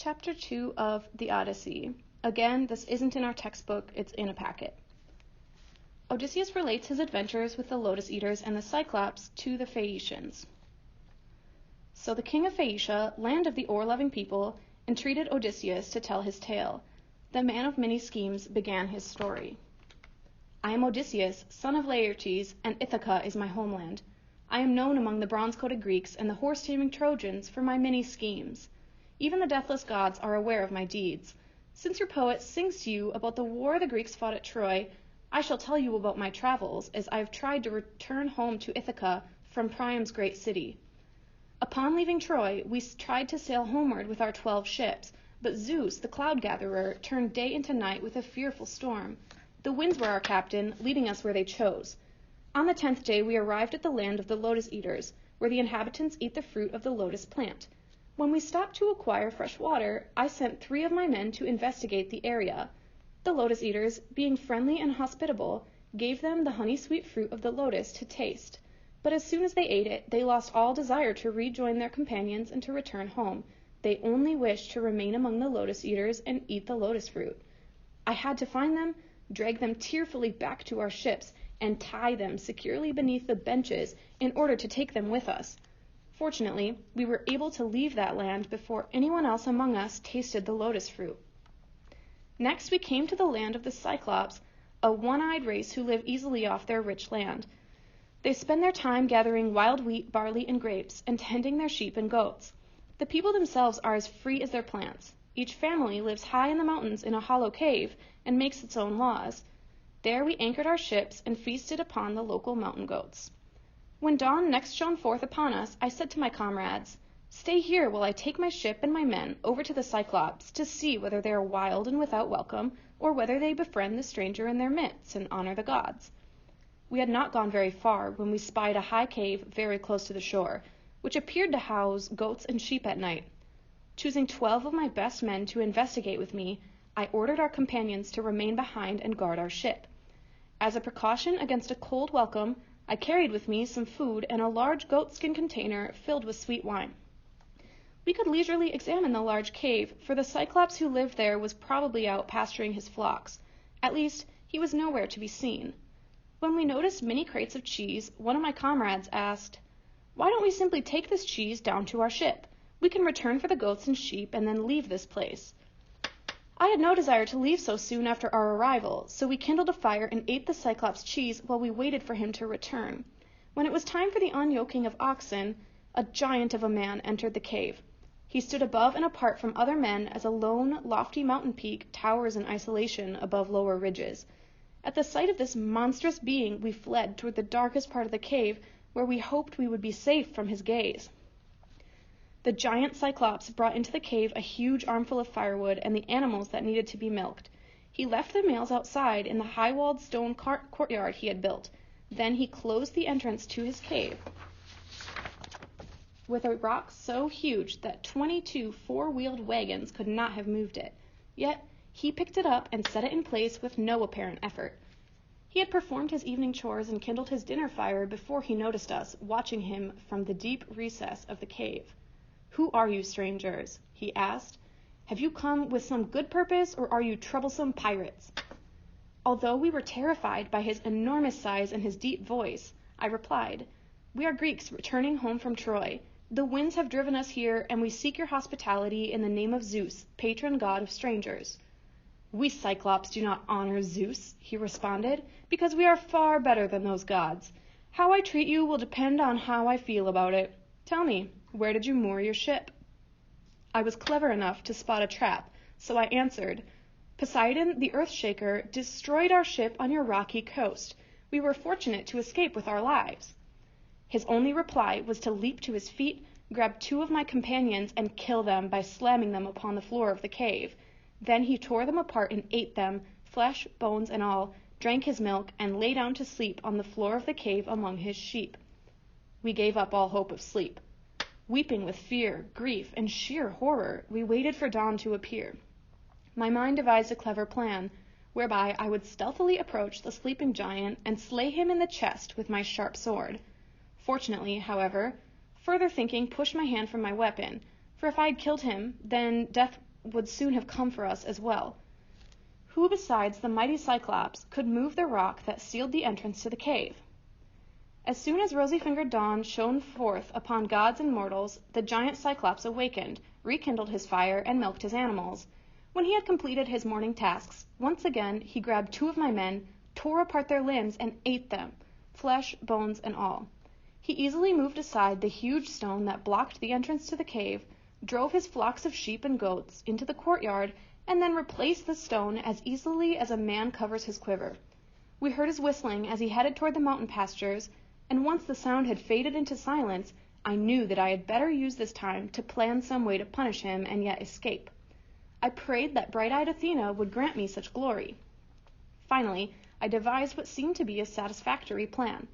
chapter 2 of the Odyssey. Again, this isn't in our textbook, it's in a packet. Odysseus relates his adventures with the Lotus Eaters and the Cyclops to the Phaeacians. So the king of Phaeacia, land of the oar-loving people, entreated Odysseus to tell his tale. The man of many schemes began his story. I am Odysseus, son of Laertes, and Ithaca is my homeland. I am known among the bronze-coated Greeks and the horse-taming Trojans for my many schemes. Even the deathless gods are aware of my deeds. Since your poet sings to you about the war the Greeks fought at Troy, I shall tell you about my travels, as I have tried to return home to Ithaca from Priam's great city. Upon leaving Troy, we tried to sail homeward with our 12 ships, but Zeus, the cloud-gatherer, turned day into night with a fearful storm. The winds were our captain, leading us where they chose. On the 10th day we arrived at the land of the Lotus Eaters, where the inhabitants eat the fruit of the lotus plant. When we stopped to acquire fresh water, I sent 3 of my men to investigate the area. The Lotus Eaters, being friendly and hospitable, gave them the honey-sweet fruit of the lotus to taste. But as soon as they ate it, they lost all desire to rejoin their companions and to return home. They only wished to remain among the Lotus Eaters and eat the lotus fruit. I had to find them, drag them tearfully back to our ships, and tie them securely beneath the benches in order to take them with us. Fortunately, we were able to leave that land before anyone else among us tasted the lotus fruit. Next, we came to the land of the Cyclops, a one-eyed race who live easily off their rich land. They spend their time gathering wild wheat, barley, and grapes, and tending their sheep and goats. The people themselves are as free as their plants. Each family lives high in the mountains in a hollow cave and makes its own laws. There we anchored our ships and feasted upon the local mountain goats. When dawn next shone forth upon us, I said to my comrades, "Stay here while I take my ship and my men over to the Cyclops to see whether they are wild and without welcome, or whether they befriend the stranger in their midst and honor the gods." We had not gone very far when we spied a high cave very close to the shore, which appeared to house goats and sheep at night. Choosing 12 of my best men to investigate with me, I ordered our companions to remain behind and guard our ship. As a precaution against a cold welcome, I carried with me some food and a large goatskin container filled with sweet wine. We could leisurely examine the large cave, for the Cyclops who lived there was probably out pasturing his flocks. At least, he was nowhere to be seen. When we noticed many crates of cheese, one of my comrades asked, "Why don't we simply take this cheese down to our ship? We can return for the goats and sheep and then leave this place." I had no desire to leave so soon after our arrival, so we kindled a fire and ate the Cyclops cheese while we waited for him to return. When it was time for the unyoking of oxen, a giant of a man entered the cave. He stood above and apart from other men as a lone, lofty mountain peak towers in isolation above lower ridges. At the sight of this monstrous being, we fled toward the darkest part of the cave, where we hoped we would be safe from his gaze. The giant Cyclops brought into the cave a huge armful of firewood and the animals that needed to be milked. He left the males outside in the high-walled stone courtyard he had built. Then he closed the entrance to his cave with a rock so huge that 22 four-wheeled wagons could not have moved it. Yet he picked it up and set it in place with no apparent effort. He had performed his evening chores and kindled his dinner fire before he noticed us, watching him from the deep recess of the cave. "Who are you, strangers?" he asked. "Have you come with some good purpose, or are you troublesome pirates?" Although we were terrified by his enormous size and his deep voice, I replied, "We are Greeks returning home from Troy. The winds have driven us here, and we seek your hospitality in the name of Zeus, patron god of strangers." "We Cyclops do not honor Zeus," he responded, "because we are far better than those gods. How I treat you will depend on how I feel about it. Tell me, where did you moor your ship?" I was clever enough to spot a trap, so I answered, "Poseidon, the Earthshaker, destroyed our ship on your rocky coast. We were fortunate to escape with our lives." His only reply was to leap to his feet, grab 2 of my companions, and kill them by slamming them upon the floor of the cave. Then he tore them apart and ate them, flesh, bones, and all, drank his milk, and lay down to sleep on the floor of the cave among his sheep. We gave up all hope of sleep. Weeping with fear, grief, and sheer horror, we waited for dawn to appear. My mind devised a clever plan, whereby I would stealthily approach the sleeping giant and slay him in the chest with my sharp sword. Fortunately, however, further thinking pushed my hand from my weapon, for if I had killed him, then death would soon have come for us as well. Who besides the mighty Cyclops could move the rock that sealed the entrance to the cave? As soon as rosy-fingered dawn shone forth upon gods and mortals, the giant Cyclops awakened, rekindled his fire, and milked his animals. When he had completed his morning tasks, once again he grabbed 2 of my men, tore apart their limbs, and ate them, flesh, bones, and all. He easily moved aside the huge stone that blocked the entrance to the cave, drove his flocks of sheep and goats into the courtyard, and then replaced the stone as easily as a man covers his quiver. We heard his whistling as he headed toward the mountain pastures, and once the sound had faded into silence, I knew that I had better use this time to plan some way to punish him and yet escape. I prayed that bright-eyed Athena would grant me such glory. Finally, I devised what seemed to be a satisfactory plan.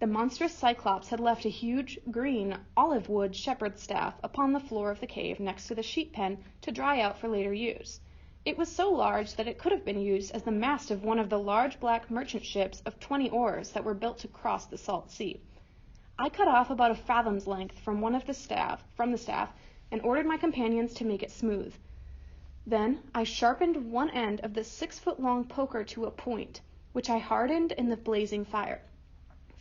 The monstrous Cyclops had left a huge, green, olive-wood shepherd's staff upon the floor of the cave next to the sheep pen to dry out for later use. It was so large that it could have been used as the mast of one of the large black merchant ships of 20 oars that were built to cross the salt sea. I cut off about a fathom's length from the staff, and ordered my companions to make it smooth. Then I sharpened one end of the 6-foot-long poker to a point, which I hardened in the blazing fire.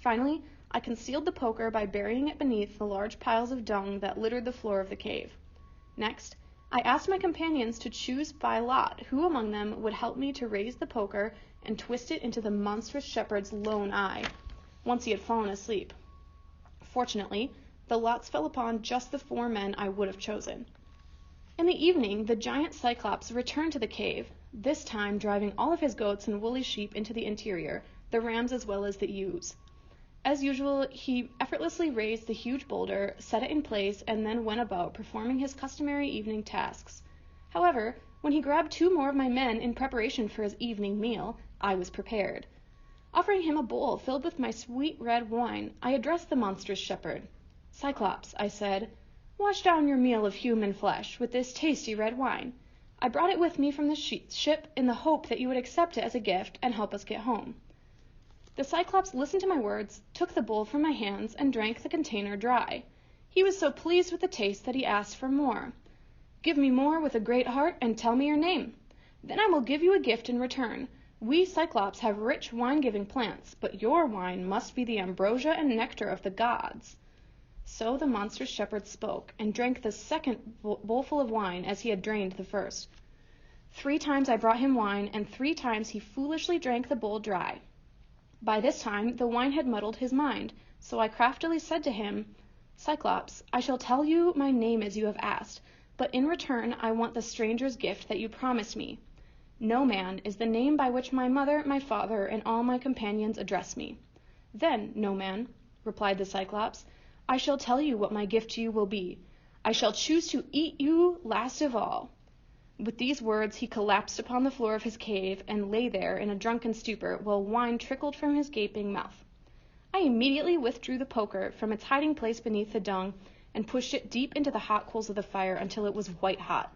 Finally, I concealed the poker by burying it beneath the large piles of dung that littered the floor of the cave. Next, I asked my companions to choose by lot who among them would help me to raise the poker and twist it into the monstrous shepherd's lone eye, once he had fallen asleep. Fortunately, the lots fell upon just the 4 men I would have chosen. In the evening, the giant Cyclops returned to the cave, this time driving all of his goats and woolly sheep into the interior, the rams as well as the ewes. As usual, he effortlessly raised the huge boulder, set it in place, and then went about performing his customary evening tasks. However, when he grabbed 2 more of my men in preparation for his evening meal, I was prepared. Offering him a bowl filled with my sweet red wine, I addressed the monstrous shepherd. "Cyclops," I said, "wash down your meal of human flesh with this tasty red wine. I brought it with me from the ship in the hope that you would accept it as a gift and help us get home." The Cyclops listened to my words, took the bowl from my hands, and drank the container dry. He was so pleased with the taste that he asked for more. "Give me more with a great heart, and tell me your name. Then I will give you a gift in return. We Cyclops have rich wine-giving plants, but your wine must be the ambrosia and nectar of the gods." So the monstrous shepherd spoke, and drank the second bowlful of wine as he had drained the first. 3 times I brought him wine, and 3 times he foolishly drank the bowl dry. By this time the wine had muddled his mind, so I craftily said to him, "Cyclops, I shall tell you my name as you have asked, but in return I want the stranger's gift that you promised me. No man is the name by which my mother, my father, and all my companions address me." "Then, No Man," replied the Cyclops, "I shall tell you what my gift to you will be. I shall choose to eat you last of all." With these words he collapsed upon the floor of his cave and lay there in a drunken stupor while wine trickled from his gaping mouth. I immediately withdrew the poker from its hiding place beneath the dung and pushed it deep into the hot coals of the fire until it was white hot.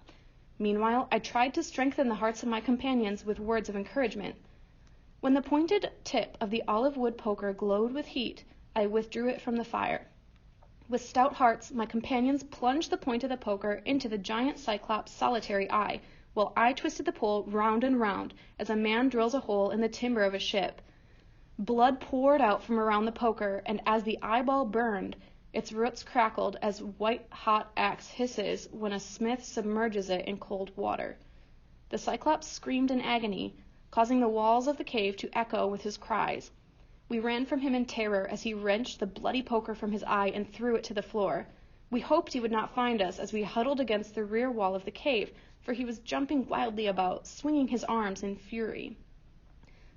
Meanwhile, I tried to strengthen the hearts of my companions with words of encouragement. When the pointed tip of the olive wood poker glowed with heat, I withdrew it from the fire. With stout hearts, my companions plunged the point of the poker into the giant Cyclops' solitary eye, while I twisted the pole round and round, as a man drills a hole in the timber of a ship. Blood poured out from around the poker, and as the eyeball burned, its roots crackled as white-hot axe hisses when a smith submerges it in cold water. The Cyclops screamed in agony, causing the walls of the cave to echo with his cries. We ran from him in terror as he wrenched the bloody poker from his eye and threw it to the floor. We hoped he would not find us as we huddled against the rear wall of the cave, for he was jumping wildly about, swinging his arms in fury.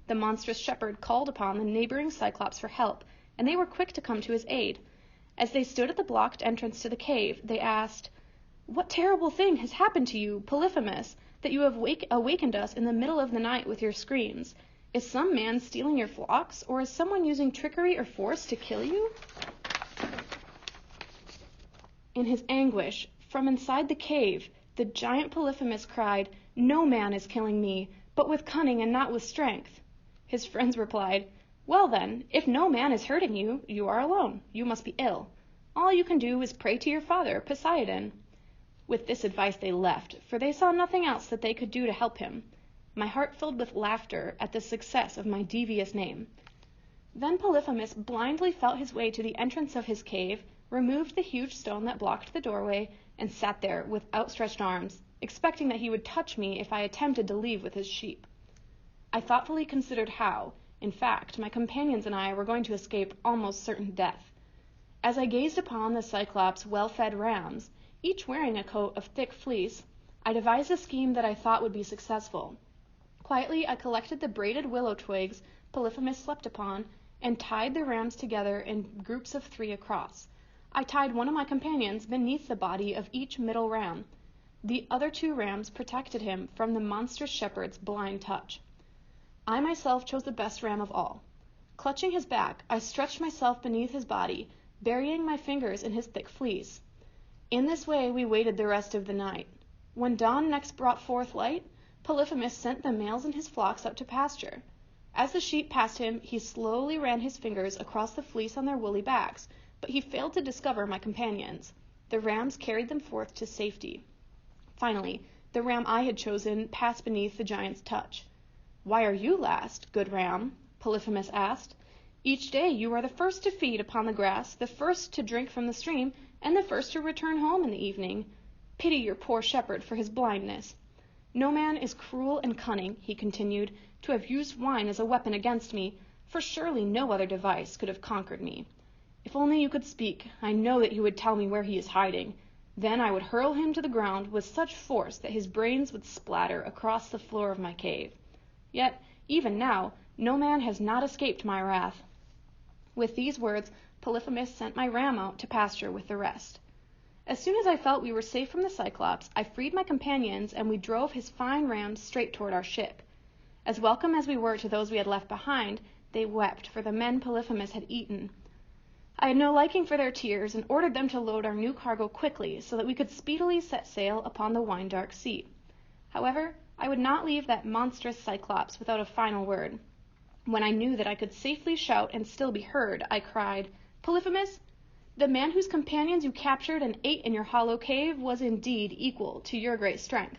The monstrous shepherd called upon the neighboring Cyclops for help, and they were quick to come to his aid. As they stood at the blocked entrance to the cave, they asked, "What terrible thing has happened to you, Polyphemus, that you have awakened us in the middle of the night with your screams? Is some man stealing your flocks, or is someone using trickery or force to kill you?" In his anguish, from inside the cave, the giant Polyphemus cried, "No man is killing me, but with cunning and not with strength." His friends replied, "Well then, if no man is hurting you, you are alone. You must be ill. All you can do is pray to your father, Poseidon." With this advice they left, for they saw nothing else that they could do to help him. My heart filled with laughter at the success of my devious name. Then Polyphemus blindly felt his way to the entrance of his cave, removed the huge stone that blocked the doorway, and sat there with outstretched arms, expecting that he would touch me if I attempted to leave with his sheep. I thoughtfully considered how, in fact, my companions and I were going to escape almost certain death. As I gazed upon the Cyclops' well-fed rams, each wearing a coat of thick fleece, I devised a scheme that I thought would be successful. Quietly, I collected the braided willow twigs Polyphemus slept upon and tied the rams together in groups of 3 across. I tied one of my companions beneath the body of each middle ram. The other 2 rams protected him from the monstrous shepherd's blind touch. I myself chose the best ram of all. Clutching his back, I stretched myself beneath his body, burying my fingers in his thick fleece. In this way we waited the rest of the night. When dawn next brought forth light, Polyphemus sent the males in his flocks out to pasture. As the sheep passed him, he slowly ran his fingers across the fleece on their woolly backs, but he failed to discover my companions. The rams carried them forth to safety. Finally, the ram I had chosen passed beneath the giant's touch. "Why are you last, good ram?" Polyphemus asked. "Each day you are the first to feed upon the grass, the first to drink from the stream, and the first to return home in the evening. Pity your poor shepherd for his blindness. No man is cruel and cunning," he continued, "to have used wine as a weapon against me, for surely no other device could have conquered me. If only you could speak, I know that you would tell me where he is hiding. Then I would hurl him to the ground with such force that his brains would splatter across the floor of my cave. Yet, even now, no man has not escaped my wrath." With these words, Polyphemus sent my ram out to pasture with the rest. As soon as I felt we were safe from the Cyclops, I freed my companions, and we drove his fine rams straight toward our ship. As welcome as we were to those we had left behind, they wept for the men Polyphemus had eaten. I had no liking for their tears, and ordered them to load our new cargo quickly, so that we could speedily set sail upon the wine-dark sea. However, I would not leave that monstrous Cyclops without a final word. When I knew that I could safely shout and still be heard, I cried, "Polyphemus, the man whose companions you captured and ate in your hollow cave was indeed equal to your great strength.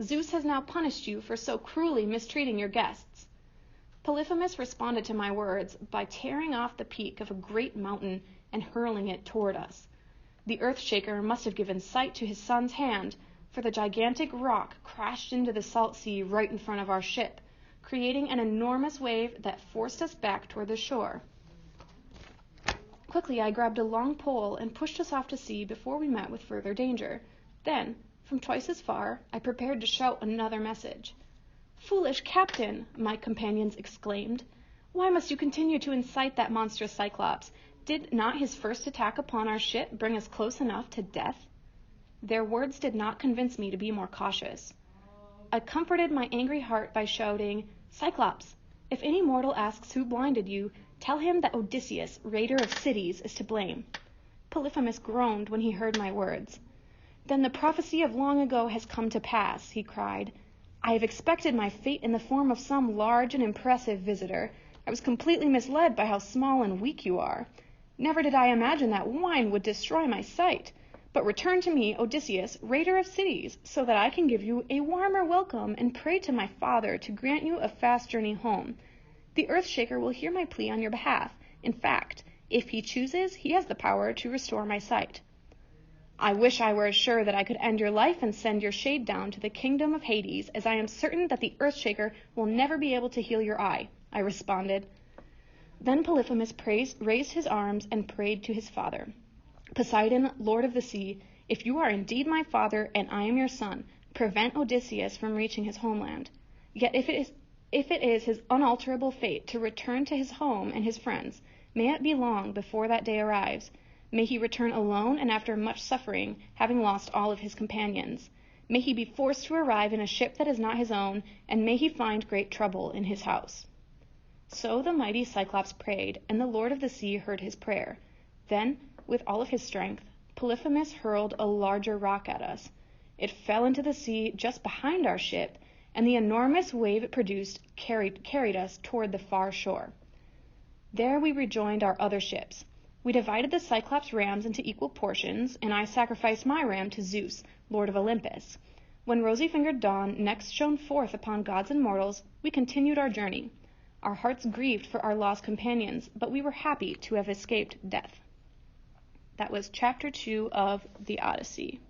Zeus has now punished you for so cruelly mistreating your guests." Polyphemus responded to my words by tearing off the peak of a great mountain and hurling it toward us. The earth-shaker must have given sight to his son's hand, for the gigantic rock crashed into the salt sea right in front of our ship, creating an enormous wave that forced us back toward the shore. Quickly I grabbed a long pole and pushed us off to sea before we met with further danger. Then, from twice as far, I prepared to shout another message. "Foolish captain," my companions exclaimed, "why must you continue to incite that monstrous Cyclops? Did not his first attack upon our ship bring us close enough to death?" Their words did not convince me to be more cautious. I comforted my angry heart by shouting, "Cyclops, if any mortal asks who blinded you, tell him that Odysseus, raider of cities, is to blame." Polyphemus groaned when he heard my words. "Then the prophecy of long ago has come to pass," he cried. "I have expected my fate in the form of some large and impressive visitor. I was completely misled by how small and weak you are. Never did I imagine that wine would destroy my sight. But return to me, Odysseus, raider of cities, so that I can give you a warmer welcome and pray to my father to grant you a fast journey home. The Earth-shaker will hear my plea on your behalf. In fact, if he chooses, he has the power to restore my sight." "I wish I were as sure that I could end your life and send your shade down to the kingdom of Hades, as I am certain that the Earth-shaker will never be able to heal your eye," I responded. Then Polyphemus raised his arms and prayed to his father. "Poseidon, lord of the sea, if you are indeed my father and I am your son, prevent Odysseus from reaching his homeland. Yet if it is his unalterable fate to return to his home and his friends, may it be long before that day arrives. May he return alone and after much suffering, having lost all of his companions. May he be forced to arrive in a ship that is not his own, and may he find great trouble in his house." So the mighty Cyclops prayed, and the Lord of the Sea heard his prayer. Then, with all of his strength, Polyphemus hurled a larger rock at us. It fell into the sea just behind our ship, and the enormous wave it produced carried us toward the far shore. There we rejoined our other ships. We divided the Cyclops' rams into equal portions, and I sacrificed my ram to Zeus, Lord of Olympus. When rosy-fingered dawn next shone forth upon gods and mortals, we continued our journey. Our hearts grieved for our lost companions, but we were happy to have escaped death. That was Chapter 2 of the Odyssey.